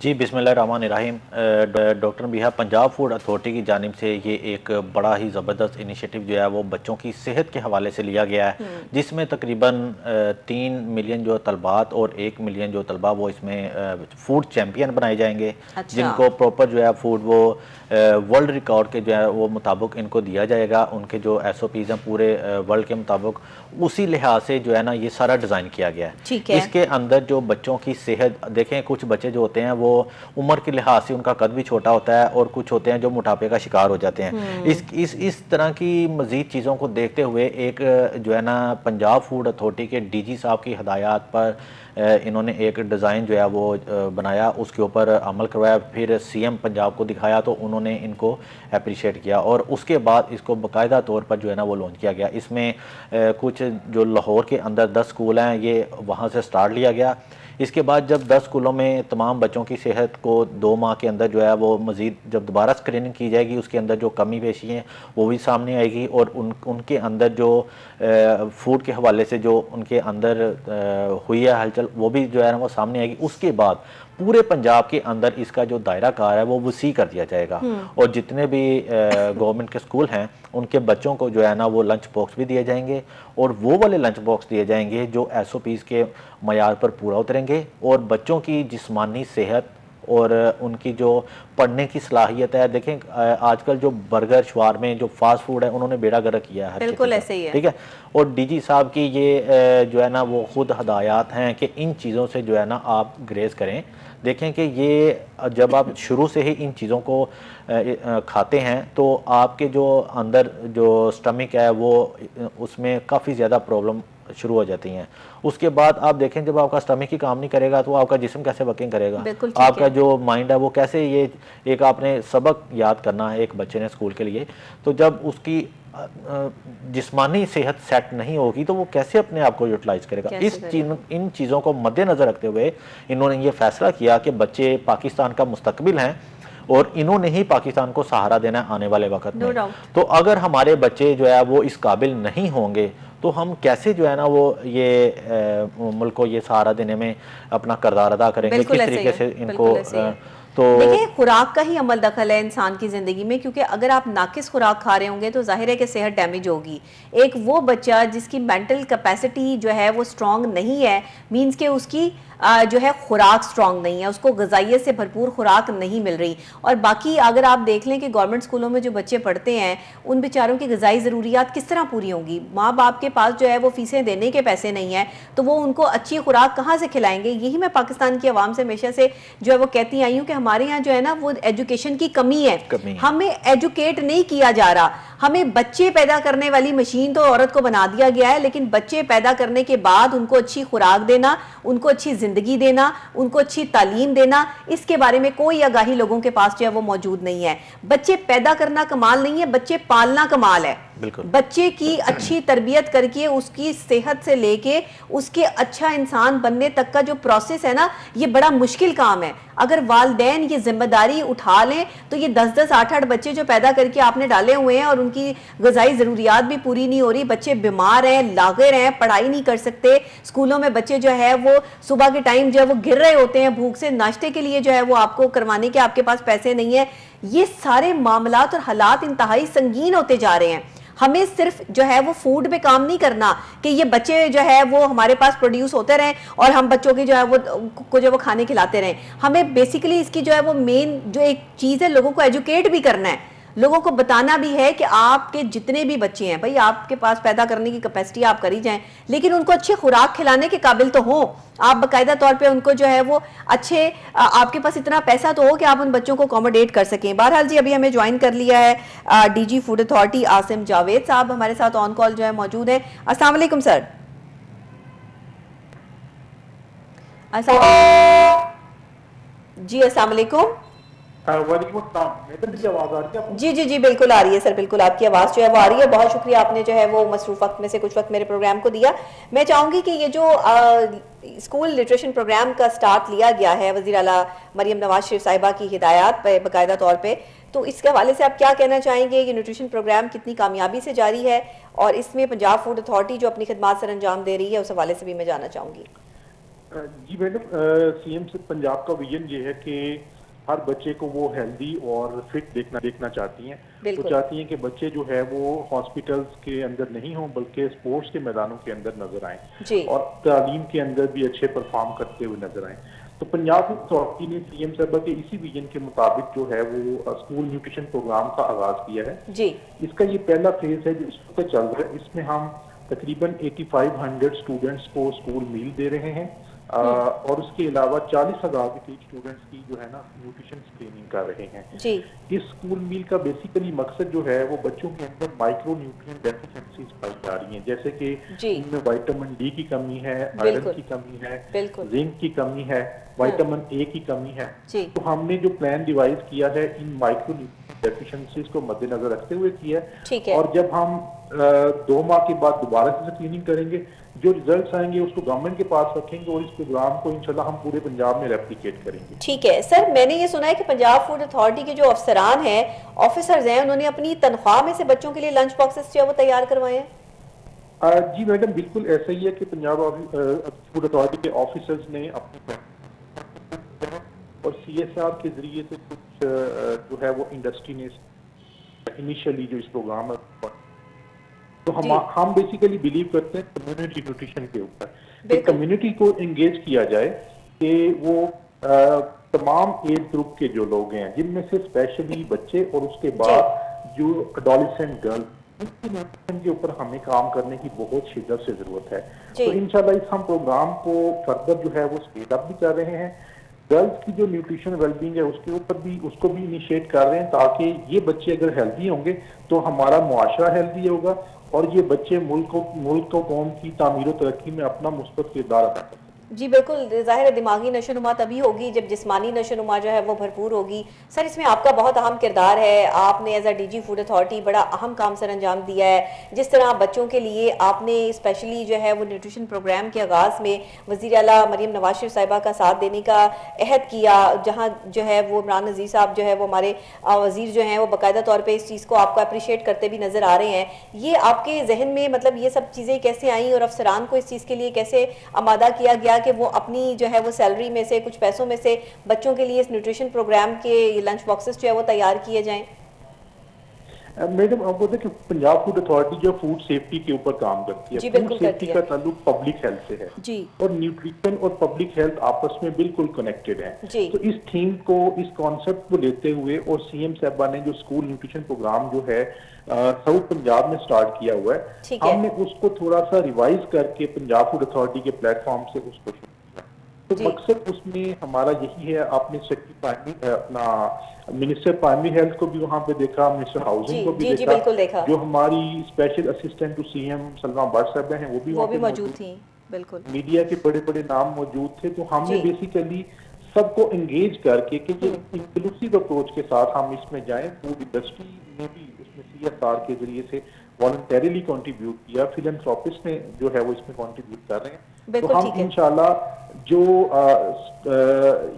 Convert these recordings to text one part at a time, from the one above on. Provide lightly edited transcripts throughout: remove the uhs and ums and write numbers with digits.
جی بسم اللہ الرحمن الرحیم. ڈاکٹر نبیہا، پنجاب فوڈ اتھارٹی کی جانب سے یہ ایک بڑا ہی زبردست انیشیٹو جو ہے وہ بچوں کی صحت کے حوالے سے لیا گیا ہے، جس میں تقریباً 3 ملین جو طلبات اور 1 ملین جو طلبہ وہ اس میں فوڈ چیمپئن بنائے جائیں گے، جن کو پراپر جو ہے فوڈ وہ ورلڈ ریکارڈ کے جو ہے وہ مطابق ان کو دیا جائے گا. ان کے جو ایس او پیز ہیں پورے ورلڈ کے مطابق، اسی لحاظ سے جو ہے نا یہ سارا ڈیزائن کیا گیا ہے. اس کے اندر جو بچوں کی صحت دیکھیں، کچھ بچے جو ہوتے ہیں وہ عمر کے لحاظ سے ان کا قد بھی چھوٹا ہوتا ہے، اور کچھ ہوتے ہیں جو موٹاپے کا شکار ہو جاتے ہیں. اس طرح کی مزید چیزوں کو دیکھتے ہوئے ایک جو ہے نا پنجاب فوڈ اتھارٹی کے ڈی جی صاحب کی ہدایات پر انہوں نے ایک ڈیزائن جو ہے وہ بنایا، اس کے اوپر عمل کروایا، پھر سی ایم پنجاب کو دکھایا تو انہوں نے ان کو اپریشیٹ کیا، اور اس کے بعد اس کو باقاعدہ طور پر جو ہے نا وہ لانچ کیا گیا. اس میں کچھ جو لاہور کے اندر 10 سکول ہیں، یہ وہاں سے سٹارٹ لیا گیا. اس کے بعد جب 10 سکولوں میں تمام بچوں کی صحت کو 2 ماہ کے اندر جو ہے وہ مزید جب دوبارہ اسکریننگ کی جائے گی، اس کے اندر جو کمی بیشی ہیں وہ بھی سامنے آئے گی، اور ان کے اندر جو فوڈ کے حوالے سے جو ان کے اندر ہوئی ہے ہلچل وہ بھی جو ہے نا وہ سامنے آئے گی. اس کے بعد پورے پنجاب کے اندر اس کا جو دائرہ کار ہے وہ وسیع کر دیا جائے گا، اور جتنے بھی گورنمنٹ کے سکول ہیں ان کے بچوں کو جو ہے نا وہ لنچ باکس بھی دیے جائیں گے، اور وہ والے لنچ باکس دیے جائیں گے جو ایس او پیز کے معیار پر پورا اتریں گے، اور بچوں کی جسمانی صحت اور ان کی جو پڑھنے کی صلاحیت ہے. دیکھیں آج کل جو برگر شوارمے جو فاسٹ فوڈ ہے انہوں نے بیڑا گرک کیا ہے، بالکل ایسے ہی ہے، ٹھیک ہے. اور ڈی جی صاحب کی یہ جو ہے نا وہ خود ہدایات ہیں کہ ان چیزوں سے جو ہے نا آپ گریز کریں. دیکھیں کہ یہ جب آپ شروع سے ہی ان چیزوں کو کھاتے ہیں تو آپ کے جو اندر جو سٹمک ہے وہ اس میں کافی زیادہ پرابلم شروع ہو جاتی ہیں. اس کے بعد آپ دیکھیں جب آپ کا سٹمک ہی کام نہیں کرے گا تو آپ کا جسم کیسے ورکنگ کرے گا، آپ کا جو مائنڈ ہے وہ کیسے، یہ ایک آپ نے سبق یاد کرنا ہے ایک بچے نے اسکول کے لیے، تو جب اس کی جسمانی صحت سیٹ نہیں ہوگی تو وہ کیسے اپنے آپ کو یوٹیلائز کرے گا. ان چیزوں کو مد نظر رکھتے ہوئے انہوں نے یہ فیصلہ کیا کہ بچے پاکستان کا مستقبل ہیں، اور انہوں نے ہی پاکستان کو سہارا دینا ہے آنے والے وقت میں. تو اگر ہمارے بچے جو ہے وہ اس قابل نہیں ہوں گے تو ہم کیسے جو ہے نا وہ یہ ملک کو یہ سہارا دینے میں اپنا کردار ادا کریں گے، کس طریقے سے ان کو. تو دیکھیں خوراک کا ہی عمل دخل ہے انسان کی زندگی میں، کیونکہ اگر آپ ناقص خوراک کھا رہے ہوں گے تو ظاہر ہے کہ صحت ڈیمیج ہوگی. ایک وہ بچہ جس کی مینٹل کیپیسٹی جو ہے وہ سٹرونگ نہیں ہے، مینز کہ اس کی جو ہے خوراک سٹرونگ نہیں ہے، اس کو غذائیت سے بھرپور خوراک نہیں مل رہی. اور باقی اگر آپ دیکھ لیں کہ گورنمنٹ سکولوں میں جو بچے پڑھتے ہیں ان بیچاروں کی غذائی ضروریات کس طرح پوری ہوں گی. ماں باپ کے پاس جو ہے وہ فیسیں دینے کے پیسے نہیں ہیں تو وہ ان کو اچھی خوراک کہاں سے کھلائیں گے. یہی میں پاکستان کی عوام سے ہمیشہ سے جو ہے وہ کہتی آئی ہوں کہ ہمارے یہاں جو ہے نا وہ ایجوکیشن کی کمی ہے، ہمیں ایجوکیٹ نہیں کیا جا رہا. ہمیں بچے پیدا کرنے والی مشین تو عورت کو بنا دیا گیا ہے، لیکن بچے پیدا کرنے کے بعد ان کو اچھی خوراک دینا، ان کو اچھی زندگی دینا، ان کو اچھی تعلیم دینا، اس کے بارے میں کوئی آگاہی لوگوں کے پاس جو ہے وہ موجود نہیں ہے. بچے پیدا کرنا کمال نہیں ہے، بچے پالنا کمال ہے. بچے کی اچھی تربیت کر کے اس کی صحت سے لے کے اس کے اچھا انسان بننے تک کا جو پروسیس ہے نا، یہ بڑا مشکل کام ہے. اگر والدین یہ ذمہ داری اٹھا لیں تو یہ 10-10 8-8 بچے جو پیدا کر کے آپ نے ڈالے ہوئے ہیں اور ان کی غذائی ضروریات بھی پوری نہیں ہو رہی، بچے بیمار ہیں، لاغر ہیں، پڑھائی نہیں کر سکتے. اسکولوں میں بچے جو ہے وہ صبح کے ٹائم جو ہے وہ گر رہے ہوتے ہیں بھوک سے، ناشتے کے لیے جو ہے وہ آپ کو کروانے کے آپ کے پاس پیسے نہیں ہیں. یہ سارے معاملات اور حالات انتہائی سنگین ہوتے جا رہے ہیں. ہمیں صرف جو ہے وہ فوڈ پہ کام نہیں کرنا کہ یہ بچے جو ہے وہ ہمارے پاس پروڈیوس ہوتے رہیں اور ہم بچوں کی جو ہے وہ کھانے کھلاتے رہیں. ہمیں بیسیکلی اس کی جو ہے وہ مین جو ایک چیز ہے، لوگوں کو ایجوکیٹ بھی کرنا ہے، لوگوں کو بتانا بھی ہے کہ آپ کے جتنے بھی بچے ہیں بھائی آپ کے پاس پیدا کرنے کی کیپیسٹی آپ کری جائیں، لیکن ان کو اچھے خوراک کھلانے کے قابل تو ہوں. آپ باقاعدہ طور پہ ان کو جو ہے وہ اچھے، آپ کے پاس اتنا پیسہ تو ہو کہ آپ ان بچوں کو اکوموڈیٹ کر سکیں. بہرحال جی ابھی ہمیں جوائن کر لیا ہے D G food authority Asim Javed sahab ہمارے ساتھ آن کال جو ہے موجود ہیں. السلام علیکم سر. جی السلام علیکم. جی جی جی بالکل آ رہی ہے سر، بالکل آپ کی آواز جو ہے وہ آ رہی ہے. بہت شکریہ آپ نے جو ہے وہ مصروف وقت میں سے کچھ وقت میرے پروگرام کو دیا. میں چاہوں گی کہ یہ جو اسکول نیوٹریشن پروگرام کا سٹارٹ لیا گیا ہے وزیر اعلیٰ مریم نواز شریف صاحبہ کی ہدایات پہ باقاعدہ طور پہ، تو اس کے حوالے سے آپ کیا کہنا چاہیں گے؟ یہ نیوٹریشن پروگرام کتنی کامیابی سے جاری ہے اور اس میں پنجاب فوڈ اتھارٹی جو اپنی خدمات سر انجام دے رہی ہے اس حوالے سے بھی میں جاننا چاہوں گی. جی میڈم، سی ایم سے پنجاب کا ویژن یہ ہے کہ ہر بچے کو وہ ہیلدی اور فٹ دیکھنا چاہتی ہیں. وہ بالکل چاہتی ہیں کہ بچے جو ہے وہ ہاسپٹلس کے اندر نہیں ہوں بلکہ اسپورٹس کے میدانوں کے اندر نظر آئیں جی اور تعلیم کے اندر بھی اچھے پرفارم کرتے ہوئے نظر آئیں. تو پنجاب اتھارٹی نے سی ایم صاحبہ کے اسی ویژن کے مطابق جو ہے وہ اسکول نیوٹریشن پروگرام کا آغاز کیا ہے. جی اس کا یہ پہلا فیز ہے جو اس وقت چل رہا ہے. اس میں ہم تقریباً 8500 اسٹوڈنٹس کو اسکول میل دے رہے ہیں اور اس کے علاوہ 40,000 کے قریب اسٹوڈنٹس کی جو ہے نا نیوٹریشن اسکریننگ کر رہے ہیں. جی اس اسکول میل کا بیسیکلی مقصد جو ہے وہ بچوں کے اندر مائکرو نیوٹرین ڈیفیشنسیز پائی جا رہی ہیں، جیسے کہ جی ان میں وائٹامن ڈی کی کمی ہے، آئرن بالکل کی کمی ہے، بالکل زنک کی کمی ہے، وائٹامن اے کی کمی ہے. جی تو ہم نے جو پلان ڈیوائز کیا ہے ان مائکرو نیوٹرین ڈیفیشنسیز کو مد نظر رکھتے ہوئے کیا ہے. ٹھیک ہے اور جب ہم 2 ماہ کے بعد دوبارہ سے اسکریننگ کریں گے، جو ریزلٹس آئیں گے اس کو گورنمنٹ کے پاس رکھیں گے اور اس پروگرام کو انشاءاللہ ہم پورے پنجاب میں ریپلیکیٹ کریں گے. ٹھیک ہے سر. میں نے یہ سنا ہے کہ پنجاب فوڈ اتھارٹی کے جو افسران ہیں، آفیسرز ہیں، انہوں نے اپنی تنخواہ میں سے بچوں کے لیے لنچ باکسز جو ہے وہ تیار کروائے ہیں. جی میڈم بالکل ایسا ہی ہے کہ پنجاب فوڈ اتھارٹی کے آفیسرز نے اپنے اور سی ایس آر کے ذریعے سے کچھ جو ہے وہ انڈسٹری نے انیشلی جو اس پروگرام ہے تو ہم بیسیکلی بلیو کرتے ہیں کمیونٹی نیوٹریشن کے اوپر کہ بالکل کمیونٹی کو انگیج کیا جائے کہ وہ تمام ایج گروپ کے جو لوگ ہیں جن میں سے اسپیشلی بچے اور اس کے بعد جو اڈولسنٹ گرل نیوٹریشن کے اوپر ہمیں کام کرنے کی بہت شدت سے ضرورت ہے. تو انشاءاللہ اس ہم پروگرام کو فردر جو ہے وہ اسکیل اپ بھی کر رہے ہیں. گرلس کی جو نیوٹریشن ویل بینگ ہے اس کے اوپر بھی اس کو بھی انیشیٹ کر رہے ہیں تاکہ یہ بچے اگر ہیلدی ہوں گے تو ہمارا معاشرہ ہیلدی ہوگا اور یہ بچے ملک و قوم کی تعمیر و ترقی میں اپنا مثبت کردار ادا کریں. جی بالکل. ظاہر ہے دماغی نشو نما تبھی ہوگی جب جسمانی نشو نما جو ہے وہ بھرپور ہوگی. سر اس میں آپ کا بہت اہم کردار ہے. آپ نے as A D G food authority بڑا اہم کام سر انجام دیا ہے. جس طرح بچوں کے لیے آپ نے اسپیشلی جو ہے وہ نیوٹریشن پروگرام کے آغاز میں وزیر اعلیٰ مریم نواز شریف صاحبہ کا ساتھ دینے کا عہد کیا، جہاں جو ہے وہ عمران نذیر صاحب جو ہے وہ ہمارے وزیر جو ہیں وہ باقاعدہ طور پہ اس چیز کو آپ کو اپریشیٹ کرتے بھی نظر آ رہے ہیں. یہ آپ کے ذہن میں مطلب یہ سب چیزیں کیسے آئیں اور افسران کو اس چیز کے لیے کیسے آمادہ کیا گیا کہ وہ اپنی جو ہے وہ سیلری میں سے کچھ پیسوں میں سے بچوں کے لیے اس نیوٹریشن پروگرام کے لنچ باکسز جو ہے وہ تیار کیے جائیں؟ میڈم آپ بولتے کہ پنجاب فوڈ اتھارٹی جو فوڈ سیفٹی کے اوپر کام کرتی ہے. جی فوڈ بالکل سیفٹی کرتی کا ہے. تعلق پبلک ہیلتھ سے ہے جی اور نیوٹریشن اور پبلک ہیلتھ آپس میں بالکل کنیکٹڈ ہیں. جی تو اس تھیم کو اس کانسیپٹ کو لیتے ہوئے اور سی ایم صاحبہ نے جو اسکول نیوٹریشن پروگرام جو ہے ساؤتھ پنجاب میں سٹارٹ کیا ہوا ہے، ٹھیک ہے ہم نے اس کو تھوڑا سا ریوائز کر کے پنجاب فوڈ اتھارٹی کے پلیٹ فارم سے اس کو شروع کیا. تو جی مقصد اس میں ہمارا یہی ہے. آپ نے اپنا منسٹر پرائمری ہیلتھ کو بھی وہاں پہ دیکھا، منسٹر ہاؤسنگ کو بھی جی دیکھا، بالکل دیکھا، جو ہماری special assistant to C M Salma but صاحب ہیں وہ بھی وہاں پہ موجود تھیں. بالکل میڈیا کے بڑے بڑے نام موجود تھے. تو ہم نے جی بیسیکلی سب کو انگیج کر کے کہ انکلوسیو اپروچ کے ساتھ ہم اس میں جائیں. فوڈ انڈسٹری نے بھی اس میں سی ایس آر کے ذریعے سے والنٹریلی کنٹریبیوٹ کیا، فلانتھروپسٹ نے جو ہے وہ اس میں کنٹریبیوٹ کر رہے ہیں. بالکل تو ہم ٹھیک ہے. انشاءاللہ جو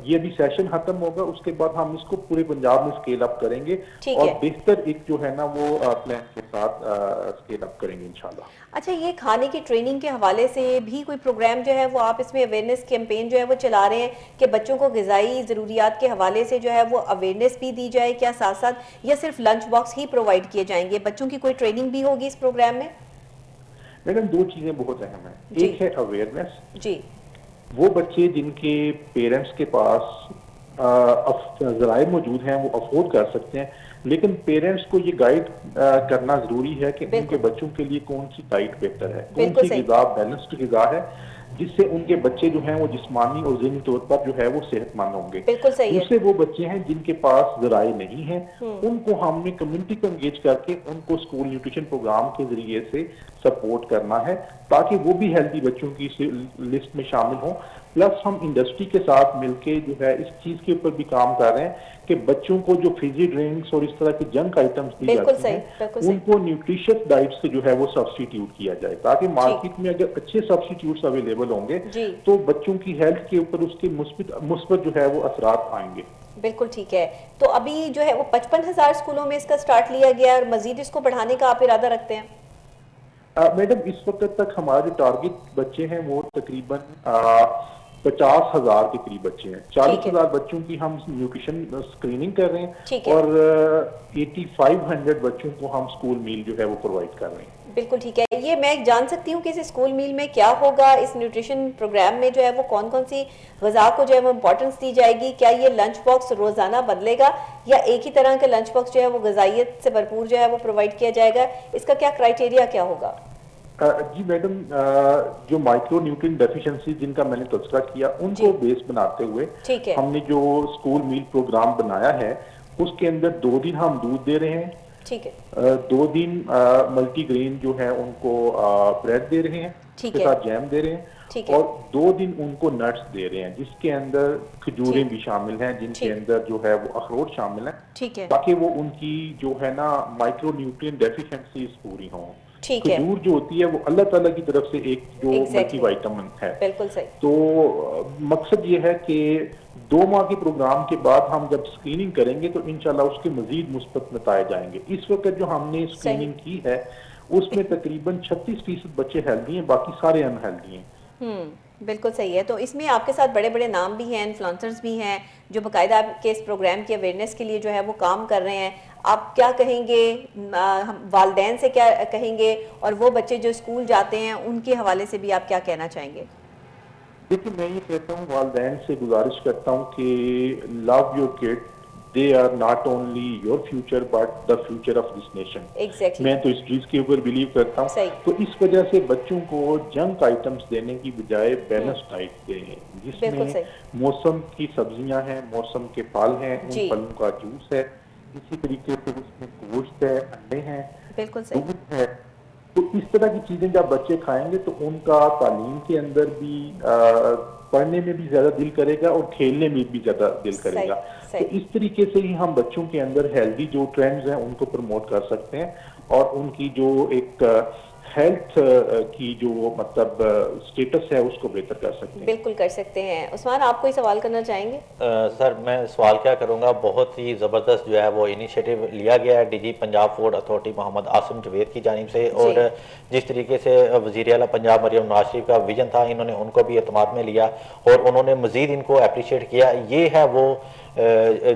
یہ بھی سیشن ختم ہوگا اس کے بعد ہم اس کو پورے پنجاب میں اسکیل اپ کریں گے ٹھیک اور ہے. بہتر ایک جو ہے نا وہ پلان کے ساتھ اسکیل اپ کریں گے انشاءاللہ. اچھا یہ کھانے کی ٹریننگ کے حوالے سے بھی کوئی پروگرام جو ہے وہ آپ اس میں اویئرنیس کیمپین جو ہے وہ چلا رہے ہیں کہ بچوں کو غذائی ضروریات کے حوالے سے جو ہے وہ اویئرنیس بھی دی جائے کیا ساتھ ساتھ، یا صرف لنچ باکس ہی پرووائڈ کیے جائیں گے؟ بچوں کی کوئی ٹریننگ بھی ہوگی اس پروگرام میں؟ میڈم 2 چیزیں بہت اہم ہیں. ایک ہے اویئرنیس. جی وہ بچے جن کے پیرنٹس کے پاس ذرائع موجود ہیں وہ افورڈ کر سکتے ہیں، لیکن پیرنٹس کو یہ گائیڈ کرنا ضروری ہے کہ ان کے بچوں کے لیے کون سی ڈائٹ بہتر ہے، کون سی غذا بیلنسڈ غذا ہے جس سے ان کے بچے جو ہیں وہ جسمانی اور ذہنی طور پر جو ہے وہ صحت مند ہوں گے. دوسرے وہ بچے ہیں جن کے پاس ذرائع نہیں ہیں، ان کو ہم نے کمیونٹی کو انگیج کر کے ان کو اسکول نیوٹریشن پروگرام کے ذریعے سے سپورٹ کرنا ہے تاکہ وہ بھی ہیلدی بچوں کی لسٹ میں شامل ہوں. پلس ہم انڈسٹری کے ساتھ مل کے جو ہے اس چیز کے اوپر بھی کام کر رہے ہیں کہ بچوں کو جو فیزی ڈرنکس اور اس طرح کی جنک آئٹمس دی جاتی ہیں ان کو نیوٹریشس ڈائٹ سے جو ہے وہ سبسٹیٹیوٹ کیا جائے تاکہ مارکیٹ میں اگر اچھے سبسٹیٹیوٹس اویلیبل ہوں گے تو بچوں کی ہیلتھ کے اوپر اس کے مثبت جو ہے وہ اثرات آئیں گے. بالکل ٹھیک ہے. تو ابھی جو ہے وہ 55,000 اسکولوں میں اس کا سٹارٹ لیا گیا اور مزید اس کو بڑھانے کا آپ ارادہ رکھتے ہیں؟ میڈم اس وقت تک ہمارے جو ٹارگٹ بچے ہیں وہ تقریباً 50,000 کے قریب بچے ہیں. ٹھیک ہے. 40,000 بچوں کی ہم نیوٹریشن اسکریننگ کر رہے ٹھیک ہیں ہے. اور 8500 بچوں کو ہم اسکول میل جو ہے وہ پرووائڈ کر رہے ہیں. بالکل ٹھیک ہے. یہ میں جان سکتی ہوں کہ اس اسکول میل میں کیا ہوگا, اس نیوٹریشن پروگرام میں جو ہے وہ کون کون سی غذا کو جو ہے وہ امپورٹنس دی جائے گی؟ کیا یہ لنچ باکس روزانہ بدلے گا یا ایک ہی طرح کا لنچ باکس جو ہے وہ غذائیت سے بھرپور جو ہے وہ پرووائڈ کیا جائے گا؟ اس کا کیا کرائٹیریا کیا ہوگا؟ جی میڈم, جو مائکرو نیوٹرین ڈیفیشنسی جن کا میں نے تذکرہ کیا ان کو بیس بناتے ہوئے ہم نے جو اسکول میل پروگرام بنایا ہے اس کے اندر 2 دن ہم دودھ دے رہے ہیں, ٹھیک ہے, 2 دن ملٹی گرین جو ہے ان کو بریڈ دے رہے ہیں, اس کے ساتھ جیم دے رہے ہیں, اور 2 دن ان کو نٹس دے رہے ہیں جس کے اندر کھجوریں بھی شامل ہیں, جن کے اندر جو ہے وہ اخروٹ شامل ہیں, تاکہ وہ ان کی جو ہے نا مائکرو نیوٹرین ڈیفیشنسیز پوری ہوں. کھجور جو ہوتی ہے وہ اللہ تعالیٰ کی طرف سے ایک جو ملٹی وائٹامن ہے. بالکل صحیح. تو مقصد یہ ہے کہ 2 ماہ کے پروگرام کے بعد ہم جب اسکریننگ کریں گے تو انشاءاللہ اس کے مزید مثبت نتائج آئیں گے. اس وقت جو ہم نے اسکریننگ کی ہے اس میں تقریباً 36% بچے ہیلدی ہیں, باقی سارے ان ہیلدی ہیں. بالکل صحیح ہے. تو اس میں آپ کے ساتھ بڑے بڑے نام بھی ہیں, انفلوئنسرز بھی ہیں جو باقاعدہ آپ کے اس پروگرام کی اویئرنیس کے لیے جو ہے وہ کام کر رہے ہیں. آپ کیا کہیں گے, والدین سے کیا کہیں گے, اور وہ بچے جو اسکول جاتے ہیں ان کے حوالے سے بھی آپ کیا کہنا چاہیں گے؟ دیکھیں میں یہ کہتا ہوں, والدین سے گزارش کرتا ہوں کہ love your kid, they are not only your future but the future of this nation. میں تو اس چیز کے اوپر بلیو کرتا ہوں. تو اس وجہ سے بچوں کو جنک آئٹمس دینے کی بجائے بیلنس ڈائٹ دیں جس میں موسم کی سبزیاں ہیں, موسم کے پھل ہیں, ان پھلوں کا جوس ہے, اسی طریقے سے اس میں گوشت ہے, انڈے ہیں, دودھ ہے. تو اس طرح کی چیزیں جب بچے کھائیں گے تو ان کا تعلیم کے اندر بھی پڑھنے میں بھی زیادہ دل کرے گا اور کھیلنے میں بھی زیادہ دل کرے گا. تو اس طریقے سے ہی ہم بچوں کے اندر ہیلدی جو ٹرینڈز ہیں ان کو پروموٹ کر سکتے ہیں اور ان کی جو ایک ہیلتھ کی جو مطلب سٹیٹس ہے اس کو بہتر کر سکتے ہیں. بالکل کر سکتے ہیں. عثمان, آپ کوئی سوال کرنا چاہیں گے؟ سر میں سوال کیا کروں گا, بہت ہی زبردست جو ہے وہ انیشیٹو لیا گیا ہے D G Punjab food authority Muhammad Asim Javed کی جانب سے, اور جس طریقے سے وزیر اعلیٰ پنجاب مریم نواز شریف کا ویژن تھا انہوں نے ان کو بھی اعتماد میں لیا اور انہوں نے مزید ان کو اپریشیٹ کیا. یہ ہے وہ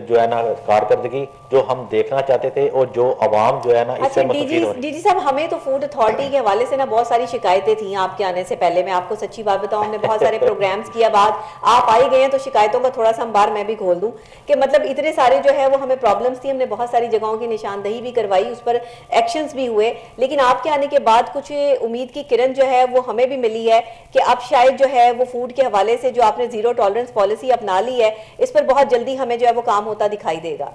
جو ہے نا کارکردگی جو ہم دیکھنا چاہتے تھے اور جو عوام جو ہے نا اس سے مستفید ہو رہی ہے. ڈی جی صاحب, ہمیں تو فوڈ اتھارٹی کے حوالے سے نا بہت ساری شکایتیں تھیں آپ کے آنے سے پہلے. میں آپ کو سچی بات بتاؤں, ہم نے بہت سارے پروگرامز کیا, بعد آپ آئی گئے ہیں تو شکایتوں کا تھوڑا سا انبار میں بھی کھول دوں کہ مطلب اتنے سارے جو ہے وہ ہمیں پرابلمس تھی, ہم نے بہت ساری جگہوں کی نشاندہی بھی کروائی, اس پر ایکشنز بھی ہوئے, لیکن آپ کے آنے کے بعد کچھ امید کی کرن جو ہے وہ ہمیں بھی ملی ہے کہ اب شاید جو ہے وہ فوڈ کے حوالے سے جو آپ نے زیرو ٹالرنس پالیسی اپنا لی ہے اس پر بہت جلدی ہمیں جو ہے وہ کام ہوتا دکھائی دے گا.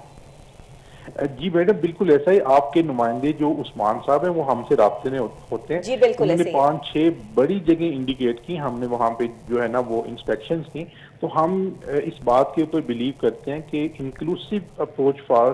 جی میڈم بالکل ایسا ہی. آپ کے نمائندے جو عثمان صاحب ہیں وہ ہم سے رابطے میں ہوتے ہیں. جی بالکل ایسے ہی. 5-6 بڑی جگہ انڈیکیٹ کی ہم نے, وہاں پہ جو ہے نا وہ انسپیکشنز کی. تو ہم اس بات کے اوپر بلیو کرتے ہیں کہ inclusive approach for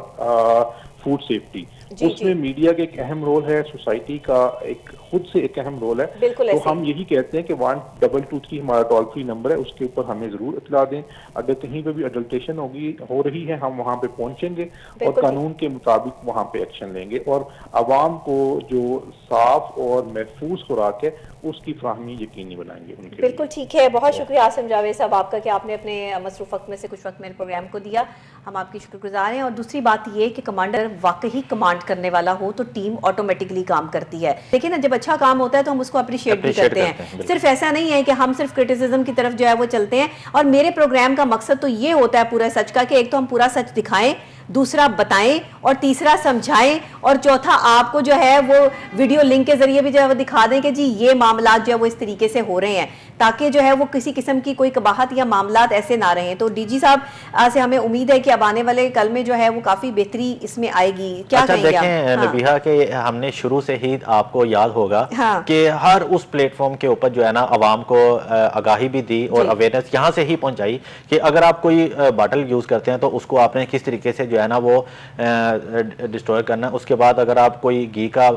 food safety, اس میں میڈیا کا ایک اہم رول ہے, سوسائٹی کا ایک خود سے ایک اہم رول ہے. تو ہم یہی کہتے ہیں کہ 1223 ہمارا ٹول فری نمبر ہے, اس کے اوپر ہمیں ضرور اطلاع دیں. اگر کہیں پہ بھی اڈلٹریشن ہو رہی ہے ہم وہاں پہ پہنچیں گے اور قانون کے مطابق وہاں پہ ایکشن لیں گے, اور عوام کو جو صاف اور محفوظ خوراک ہے اس کی فراہمی یقینی بنائیں گے ان کے. بالکل ٹھیک ہے. بہت شکریہ عاصم جاوید صاحب آپ کا کہ آپ نے اپنے مصروف وقت میں سے کچھ وقت میرے پروگرام کو دیا, ہم آپ کی شکر گزار ہیں. اور دوسری بات یہ کہ کمانڈر واقعی کمانڈ کرنے والا ہو تو ٹیم آٹومیٹکلی کام کرتی ہے. لیکن نا جب اچھا کام ہوتا ہے تو ہم اس کو اپریشیٹ بھی کرتے ہیں. صرف ایسا نہیں ہے کہ ہم صرف کرٹیسزم کی طرف جو ہے وہ چلتے ہیں, اور میرے پروگرام کا مقصد تو یہ ہوتا ہے پورا سچ کا کہ ایک تو ہم پورا سچ دکھائیں, دوسرا بتائیں, اور تیسرا سمجھائیں, اور چوتھا آپ کو جو ہے وہ ویڈیو لنک کے ذریعے بھی جو ہے وہ دکھا دیں کہ جی یہ معاملات جو ہے وہ اس طریقے سے ہو رہے ہیں, تاکہ جو ہے وہ کسی قسم کی کوئی قباحت یا معاملات ایسے نہ رہیں. تو ڈی جی صاحب سے ہمیں امید ہے کہ اب آنے والے کل میں جو ہے وہ کافی بہتری اس میں آئے گی. کیا کہیں گے آپ؟ دیکھیں نبیہہ کہ ہم نے شروع سے ہی آپ کو یاد ہوگا کہ ہر اس پلیٹ فارم کے اوپر جو ہے نا عوام کو آگاہی بھی دی اور اویئرنیس یہاں سے ہی پہنچائی کہ اگر آپ کوئی باٹل یوز کرتے ہیں تو اس کو آپ نے کس طریقے سے جو ہے نا وہ ڈسٹروائے کرنا ہے. اس کے بعد اگر آپ کوئی گھی کا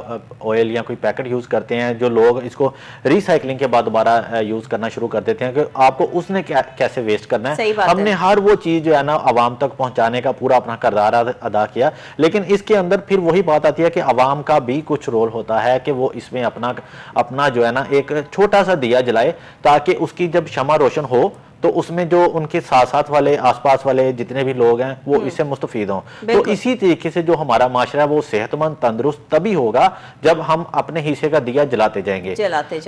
آئل یا کوئی پیکٹ یوز کرتے ہیں, جو لوگ اس کو ری سائیکلنگ کے بعد دوبارہ یوز کرنا شروع کر دیتے ہیں کہ آپ کو اس نے کیسے ویسٹ کرنا ہے. ہم نے ہر وہ چیز جو ہے نا عوام تک پہنچانے کا پورا اپنا کردار ادا کیا, لیکن اس کے اندر پھر وہی بات آتی ہے کہ عوام کا بھی کچھ رول ہوتا ہے کہ وہ اس میں اپنا جو ہے نا ایک چھوٹا سا دیا جلائے, تاکہ اس کی جب شمع روشن ہو تو اس میں جو ان کے ساتھ ساتھ والے آس پاس والے جتنے بھی لوگ ہیں وہ اس سے مستفید ہوں. تو اسی طریقے سے جو ہمارا معاشرہ ہے وہ صحت مند تندرست تبھی ہوگا جب ہم اپنے حصے کا دیا جلاتے جائیں گے.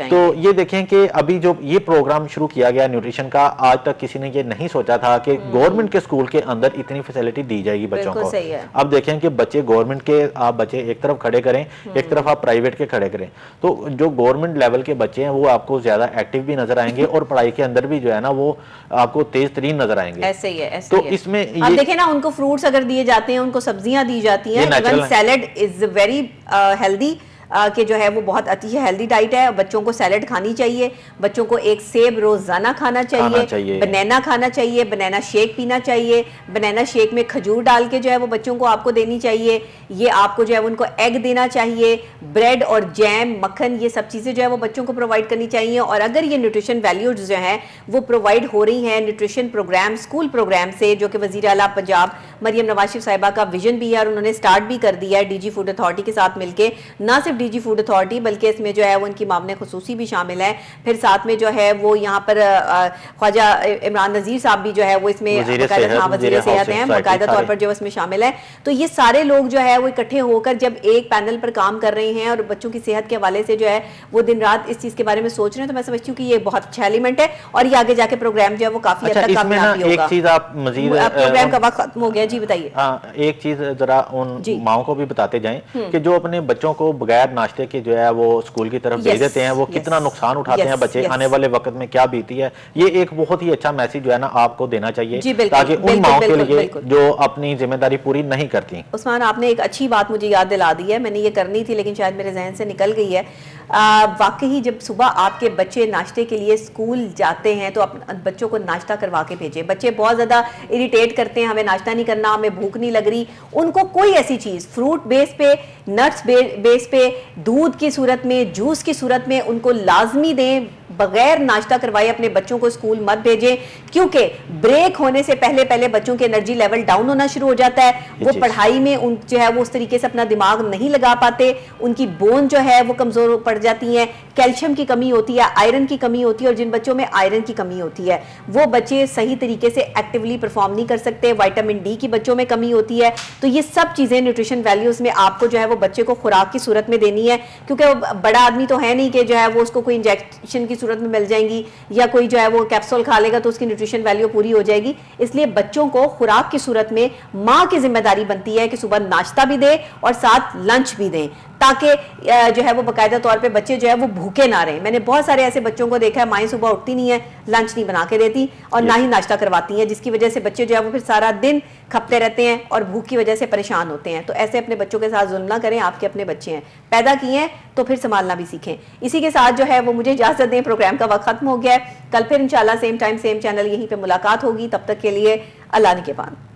تو یہ دیکھیں کہ ابھی جو یہ پروگرام شروع کیا گیا نیوٹریشن کا, آج تک کسی نے یہ نہیں سوچا تھا کہ گورنمنٹ کے اسکول کے اندر اتنی فیسلٹی دی جائے گی بچوں کو. اب دیکھیں کہ بچے گورنمنٹ کے آپ بچے ایک طرف کھڑے کریں, ایک طرف آپ پرائیویٹ کے کھڑے کریں, تو جو گورنمنٹ لیول کے بچے ہیں وہ آپ کو زیادہ ایکٹیو بھی نظر آئیں گے اور پڑھائی کے اندر بھی جو ہے نا وہ آپ کو تیز ترین نظر آئیں گے. ایسے ہی ہے. تو اس میں اب دیکھیں نا, ان کو فروٹس اگر دیے جاتے ہیں, ان کو سبزیاں دی جاتی ہیں, even salad is very healthy, کہ جو ہے وہ بہت اچھی ہیلدی ڈائٹ ہے. بچوں کو سیلڈ کھانی چاہیے, بچوں کو ایک سیب روزانہ کھانا چاہیے, بنانا کھانا چاہیے, بنانا شیک پینا چاہیے, بنانا شیک میں کھجور ڈال کے جو ہے وہ بچوں کو آپ کو دینی چاہیے. یہ آپ کو جو ہے ان کو ایگ دینا چاہیے, بریڈ اور جیم, مکھن, یہ سب چیزیں جو ہے وہ بچوں کو پرووائڈ کرنی چاہیے. اور اگر یہ نیوٹریشن ویلیوز جو ہیں وہ پرووائڈ ہو رہی ہیں نیوٹریشن پروگرام, اسکول پروگرام سے, جو کہ وزیر اعلیٰ پنجاب مریم نواز شریف صاحبہ کا ویژن بھی ہے اور انہوں نے سٹارٹ بھی کر دیا ہے ڈی جی فوڈ اتھارٹی کے ساتھ مل کے. نہ صرف ڈی جی فوڈ اتھارٹی بلکہ اس میں جو ہے وہ ان کی معاون خصوصی بھی شامل ہے. پھر ساتھ میں جو ہے وہ یہاں پر خواجہ عمران نذیر صاحب بھی جو ہے وہ اس میں وزیر صحت ہیں, باقاعدہ طور پر جو اس میں شامل ہے. تو یہ سارے لوگ جو ہے وہ اکٹھے ہو کر جب ایک پینل پر کام کر رہے ہیں اور بچوں کی صحت کے حوالے سے جو ہے وہ دن رات اس چیز کے بارے میں سوچ رہے ہیں, تو میں سمجھتی ہوں کہ یہ بہت اچھا ایلیمنٹ ہے اور یہ آگے جا کے پروگرام جو ہے وہ کافی حد تک کامیاب بھی ہوگا. ایک چیز آپ مزید, پروگرام کا وقت ختم ہو گیا, جی بتائیے. ایک چیز ذرا ان ماؤں کو بھی بتاتے جائیں کہ جو اپنے بچوں کو بغیر ناشتے کے جو ہے وہ اسکول کی طرف بھیج دیتے ہیں, وہ کتنا نقصان اٹھاتے ہیں بچے, آنے والے وقت میں کیا بیتی ہے. یہ ایک بہت ہی اچھا میسج جو ہے نا آپ کو دینا چاہیے تاکہ ان ماؤں کے لیے جو اپنی ذمہ داری پوری نہیں کرتی. عثمان, آپ نے ایک اچھی بات مجھے یاد دلا دی ہے, میں نے یہ کرنی تھی لیکن شاید میرے ذہن سے نکل گئی ہے. واقعی جب صبح آپ کے بچے ناشتے کے لیے اسکول جاتے ہیں تو اپنے بچوں کو ناشتہ کروا کے بھیجیں. بچے بہت زیادہ اریٹیٹ کرتے ہیں, ہمیں ناشتہ نہیں کرنا, ہمیں بھوک نہیں لگ رہی. ان کو کوئی ایسی چیز فروٹ بیس پہ, نٹس بیس پہ, دودھ کی صورت میں, جوس کی صورت میں ان کو لازمی دیں. بغیر ناشتہ کروائے اپنے بچوں کو اسکول مت بھیجیں, کیونکہ بریک ہونے سے پہلے پہلے بچوں کے انرجی لیول ڈاؤن ہونا شروع ہو جاتا ہے. وہ پڑھائی میں ان جو ہے وہ اس طریقے سے اپنا دماغ نہیں لگا پاتے, ان کی بون جو ہے وہ کمزور پڑ جاتی ہیں, کیلشیم کی کمی ہوتی ہے, آئرن کی کمی ہوتی ہے, اور جن بچوں میں آئرن کی کمی ہوتی ہے وہ بچے صحیح طریقے سے ایکٹیولی پرفارم نہیں کر سکتے. وائٹامن ڈی کی بچوں میں کمی ہوتی ہے. تو یہ سب چیزیں نیوٹریشن ویلیوز میں آپ کو جو ہے وہ بچے کو خوراک کی صورت میں دینی ہے, کیونکہ بڑا آدمی تو ہے نہیں کہ جو ہے وہ اس کو کوئی انجیکشن کی صورت میں مل جائیں گی یا کوئی جو ہے وہ کیپسول کھا لے گا تو اس کی نیوٹریشن ویلیو پوری ہو جائے گی. اس لیے بچوں کو خوراک کی صورت میں ماں کی ذمہ داری بنتی ہے کہ صبح ناشتہ بھی دے اور ساتھ لنچ بھی دیں, تاکہ جو ہے وہ باقاعدہ طور پہ بچے جو ہے وہ بھوکے نہ رہیں. میں نے بہت سارے ایسے بچوں کو دیکھا ہے, مائیں صبح اٹھتی نہیں ہے, لنچ نہیں بنا کے دیتی اور نہ ہی ناشتہ کرواتی ہیں, جس کی وجہ سے بچے جو ہے وہ پھر سارا دن کھپتے رہتے ہیں اور بھوک کی وجہ سے پریشان ہوتے ہیں. تو ایسے اپنے بچوں کے ساتھ ظلم نہ کریں, آپ کے اپنے بچے ہیں, پیدا کیے ہیں تو پھر سنبھالنا بھی سیکھیں. اسی کے ساتھ جو ہے وہ مجھے اجازت دیں, پروگرام کا وقت ختم ہو گیا ہے. کل پھر انشاءاللہ سیم ٹائم سیم چینل یہیں پہ ملاقات ہوگی. تب تک کے لیے اللہ نگہبان.